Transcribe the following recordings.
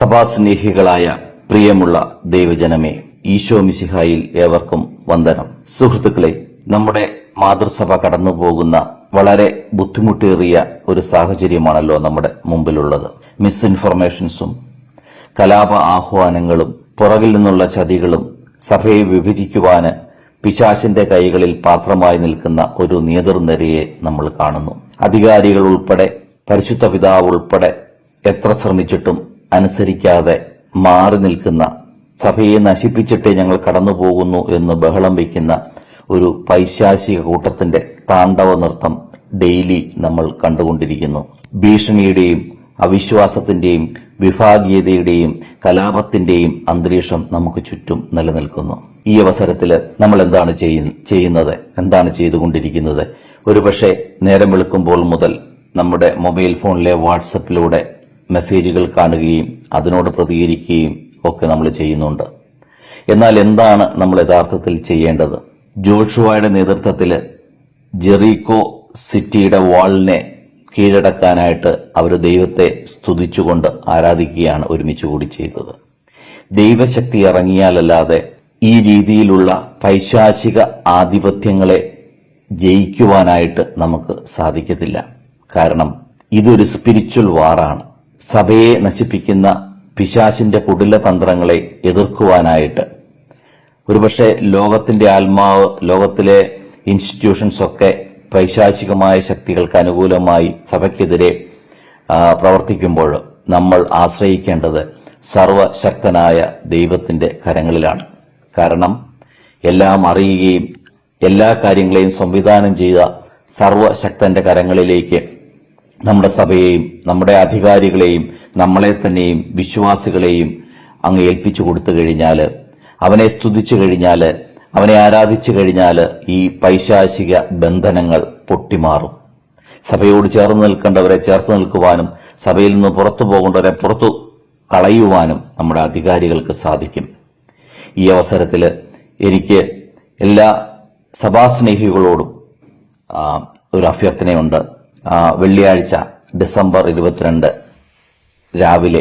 സഭാസ്നേഹികളായ പ്രിയമുള്ള ദൈവജനമേ, ഈശോ മിശിഹായിൽ ഏവർക്കും വന്ദനം. സുഹൃത്തുക്കളെ, നമ്മുടെ മാതൃസഭ കടന്നുപോകുന്ന വളരെ ബുദ്ധിമുട്ടേറിയ ഒരു സാഹചര്യമാണല്ലോ നമ്മുടെ മുമ്പിലുള്ളത്. മിസ്ഇൻഫർമേഷൻസും കലാപ ആഹ്വാനങ്ങളും പുറകിൽ നിന്നുള്ള ചതികളും സഭയെ വിഭജിക്കുവാന് പിശാചിന്റെ കൈകളിൽ പാത്രമായി നിൽക്കുന്ന ഒരു നേതൃനിരയെ നമ്മൾ കാണുന്നു. അധികാരികൾ ഉൾപ്പെടെ, പരിശുദ്ധ പിതാവ് ഉൾപ്പെടെ എത്ര ശ്രമിച്ചിട്ടും അനുസരിക്കാതെ മാറി നിൽക്കുന്ന, സഭയെ നശിപ്പിച്ചിട്ടേ ഞങ്ങൾ കടന്നുപോകുന്നു എന്ന് ബഹളം വയ്ക്കുന്ന ഒരു പൈശാചിക കൂട്ടത്തിന്റെ താണ്ഡവ നൃത്തം ഡെയിലി നമ്മൾ കണ്ടുകൊണ്ടിരിക്കുന്നു. ഭീഷണിയുടെയും അവിശ്വാസത്തിന്റെയും വിഭാഗീയതയുടെയും കലാപത്തിന്റെയും അന്തരീക്ഷം നമുക്ക് ചുറ്റും നിലനിൽക്കുന്നു. ഈ അവസരത്തിൽ നമ്മൾ എന്താണ് ചെയ്യുന്നത്, എന്താണ് ചെയ്തുകൊണ്ടിരിക്കുന്നത്? ഒരുപക്ഷെ നേരം വെളുക്കുമ്പോൾ മുതൽ നമ്മുടെ മൊബൈൽ ഫോണിലെ വാട്സപ്പിലൂടെ മെസ്സേജുകൾ കാണുകയും അതിനോട് പ്രതികരിക്കുകയും ഒക്കെ നമ്മൾ ചെയ്യുന്നുണ്ട്. എന്നാൽ എന്താണ് നമ്മൾ യഥാർത്ഥത്തിൽ ചെയ്യേണ്ടത്? ജോഷുവയുടെ നേതൃത്വത്തിൽ ജെറീക്കോ സിറ്റിയുടെ വാളിനെ കീഴടക്കാനായിട്ട് അവർ ദൈവത്തെ സ്തുതിച്ചുകൊണ്ട് ആരാധിക്കുകയാണ് ഒരുമിച്ച് കൂടി ചെയ്തത്. ദൈവശക്തി ഇറങ്ങിയാലല്ലാതെ ഈ രീതിയിലുള്ള പൈശാചിക ആധിപത്യങ്ങളെ ജയിക്കുവാനായിട്ട് നമുക്ക് സാധിക്കത്തില്ല. കാരണം ഇതൊരു സ്പിരിച്വൽ വാറാണ്. സഭയെ നശിപ്പിക്കുന്ന പിശാചിന്റെ കുടില തന്ത്രങ്ങളെ എതിർക്കുവാനായിട്ട് ഒരുപക്ഷെ ലോകത്തിന്റെ ആത്മാവ്, ലോകത്തിലെ ഇൻസ്റ്റിറ്റ്യൂഷൻസ് ഒക്കെ പൈശാചികമായ ശക്തികൾക്ക് അനുകൂലമായി സഭയ്ക്കെതിരെ പ്രവർത്തിക്കുമ്പോൾ നമ്മൾ ആശ്രയിക്കേണ്ടത് സർവശക്തനായ ദൈവത്തിന്റെ കരങ്ങളിലാണ്. കാരണം എല്ലാം അറിയുകയും എല്ലാ കാര്യങ്ങളെയും സംവിധാനം ചെയ്ത സർവശക്തന്റെ കരങ്ങളിലേക്ക് നമ്മുടെ സഭയെയും നമ്മുടെ അധികാരികളെയും നമ്മളെ തന്നെയും വിശ്വാസികളെയും അങ്ങ് ഏൽപ്പിച്ചു കൊടുത്തു കഴിഞ്ഞാൽ, അവനെ സ്തുതിച്ചു കഴിഞ്ഞാൽ, അവനെ ആരാധിച്ചു കഴിഞ്ഞാൽ ഈ പൈശാചിക ബന്ധനങ്ങൾ പൊട്ടിമാറും. സഭയോട് ചേർന്ന് നിൽക്കേണ്ടവരെ ചേർത്ത് നിൽക്കുവാനും സഭയിൽ നിന്ന് പുറത്തു പോകേണ്ടവരെ പുറത്തു കളയുവാനും നമ്മുടെ അധികാരികൾക്ക് സാധിക്കും. ഈ അവസരത്തിൽ എനിക്ക് എല്ലാ സഭാസ്നേഹികളോടും ഒരു അഭ്യർത്ഥനയുണ്ട്. വെള്ളിയാഴ്ച ഡിസംബർ 22 രാവിലെ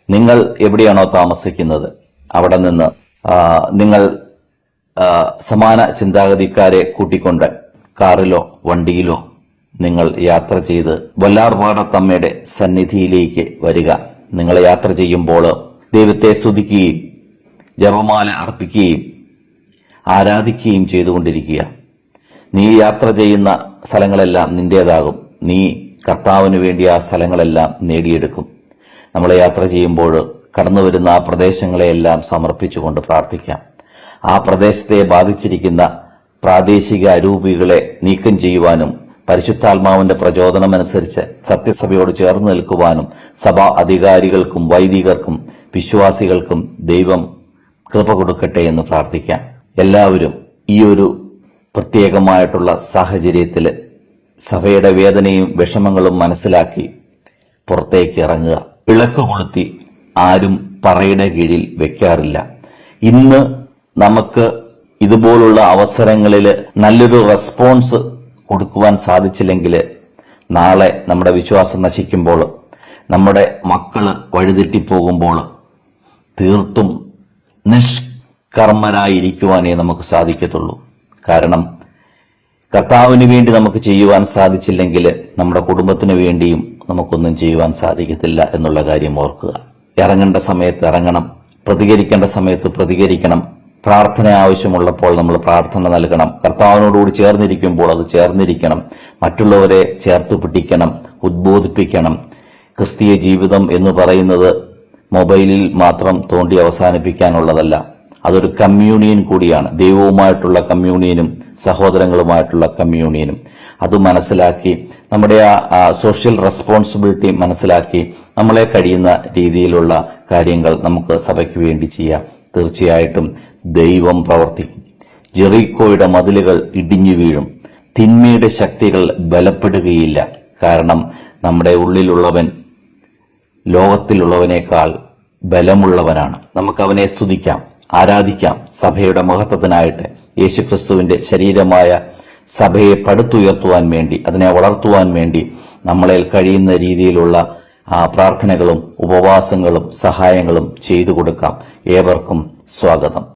നിങ്ങൾ എവിടെയാണോ താമസിക്കുന്നത് അവിടെ നിന്ന് നിങ്ങൾ സമാന ചിന്താഗതിക്കാരെ കൂട്ടിക്കൊണ്ട് കാറിലോ വണ്ടിയിലോ നിങ്ങൾ യാത്ര ചെയ്ത് വല്ലാർപാടത്തമ്മയുടെ സന്നിധിയിലേക്ക് വരിക. നിങ്ങൾ യാത്ര ചെയ്യുമ്പോൾ ദൈവത്തെ സ്തുതിക്കുകയും ജപമാല അർപ്പിക്കുകയും ആരാധിക്കുകയും ചെയ്തുകൊണ്ടിരിക്കുക. നീ യാത്ര ചെയ്യുന്ന സ്ഥലങ്ങളെല്ലാം നിന്റേതാകും. നീ കർത്താവിന് വേണ്ടി ആ സ്ഥലങ്ങളെല്ലാം നേടിയെടുക്കും. നമ്മൾ യാത്ര ചെയ്യുമ്പോൾ കടന്നുവരുന്ന ആ പ്രദേശങ്ങളെയെല്ലാം സമർപ്പിച്ചുകൊണ്ട് പ്രാർത്ഥിക്കാം. ആ പ്രദേശത്തെ ബാധിച്ചിരിക്കുന്ന പ്രാദേശിക അരൂപികളെ നീക്കം ചെയ്യുവാനും പരിശുദ്ധാത്മാവിന്റെ പ്രചോദനമനുസരിച്ച് സത്യസഭയോട് ചേർന്ന് നിൽക്കുവാനും സഭാ അധികാരികൾക്കും വൈദികർക്കും വിശ്വാസികൾക്കും ദൈവം കൃപ കൊടുക്കട്ടെ എന്ന് പ്രാർത്ഥിക്കാം. എല്ലാവരും ഈ ഒരു പ്രത്യേകമായിട്ടുള്ള സാഹചര്യത്തിൽ സഭയുടെ വേദനയും വിഷമങ്ങളും മനസ്സിലാക്കി പുറത്തേക്ക് ഇറങ്ങുക. വിളക്ക് കൊളുത്തി ആരും പറയുടെ കീഴിൽ വെക്കാറില്ല. ഇന്ന് നമുക്ക് ഇതുപോലുള്ള അവസരങ്ങളിൽ നല്ലൊരു റെസ്പോൺസ് കൊടുക്കുവാൻ സാധിച്ചില്ലെങ്കിൽ നാളെ നമ്മുടെ വിശ്വാസം നശിക്കുമ്പോൾ, നമ്മുടെ മക്കള് വഴിതെറ്റിപ്പോകുമ്പോൾ തീർത്തും നിഷ്കർമ്മരായിരിക്കുവാനേ നമുക്ക് സാധിക്കത്തുള്ളൂ. കാരണം കർത്താവിന് വേണ്ടി നമുക്ക് ചെയ്യുവാൻ സാധിച്ചില്ലെങ്കിൽ നമ്മുടെ കുടുംബത്തിന് വേണ്ടിയും നമുക്കൊന്നും ചെയ്യുവാൻ സാധിക്കത്തില്ല എന്നുള്ള കാര്യം ഓർക്കുക. ഇറങ്ങേണ്ട സമയത്ത് ഇറങ്ങണം, പ്രതികരിക്കേണ്ട സമയത്ത് പ്രതികരിക്കണം. പ്രാർത്ഥന ആവശ്യമുള്ളപ്പോൾ നമ്മൾ പ്രാർത്ഥന നൽകണം. കർത്താവിനോടുകൂടി ചേർന്നിരിക്കുമ്പോൾ അത് ചേർന്നിരിക്കണം. മറ്റുള്ളവരെ ചേർത്ത് പിടിക്കണം, ഉദ്ബോധിപ്പിക്കണം. ക്രിസ്തീയ ജീവിതം എന്ന് പറയുന്നത് മൊബൈലിൽ മാത്രം തോണ്ടി അവസാനിപ്പിക്കാനുള്ളതല്ല. അതൊരു കമ്മ്യൂണിയൻ കൂടിയാണ്. ദൈവവുമായിട്ടുള്ള കമ്മ്യൂണിയനും സഹോദരങ്ങളുമായിട്ടുള്ള കമ്മ്യൂണിയനും. അത് മനസ്സിലാക്കി നമ്മുടെ ആ സോഷ്യൽ റെസ്പോൺസിബിലിറ്റി മനസ്സിലാക്കി നമ്മളെ കഴിയുന്ന രീതിയിലുള്ള കാര്യങ്ങൾ നമുക്ക് സഭയ്ക്ക് വേണ്ടി ചെയ്യാം. തീർച്ചയായിട്ടും ദൈവം പ്രവർത്തിക്കും. ജെറീക്കോയുടെ മതിലുകൾ ഇടിഞ്ഞു വീഴും. തിന്മയുടെ ശക്തികൾ ബലപ്പെടുകയില്ല. കാരണം നമ്മുടെ ഉള്ളിലുള്ളവൻ ലോകത്തിലുള്ളവനേക്കാൾ ബലമുള്ളവനാണ്. നമുക്ക് അവനെ സ്തുതിക്കാം, ആരാധിക്കാം. സഭയുടെ മഹത്വത്തിനായിട്ട് യേശുക്രിസ്തുവിന്റെ ശരീരമായ സഭയെ പടുത്തുയർത്തുവാൻ വേണ്ടി, അതിനെ വളർത്തുവാൻ വേണ്ടി നമ്മളെ കഴിയുന്ന രീതിയിലുള്ള ആ പ്രാർത്ഥനകളും ഉപവാസങ്ങളും സഹായങ്ങളും ചെയ്തു കൊടുക്കാം. ഏവർക്കും സ്വാഗതം.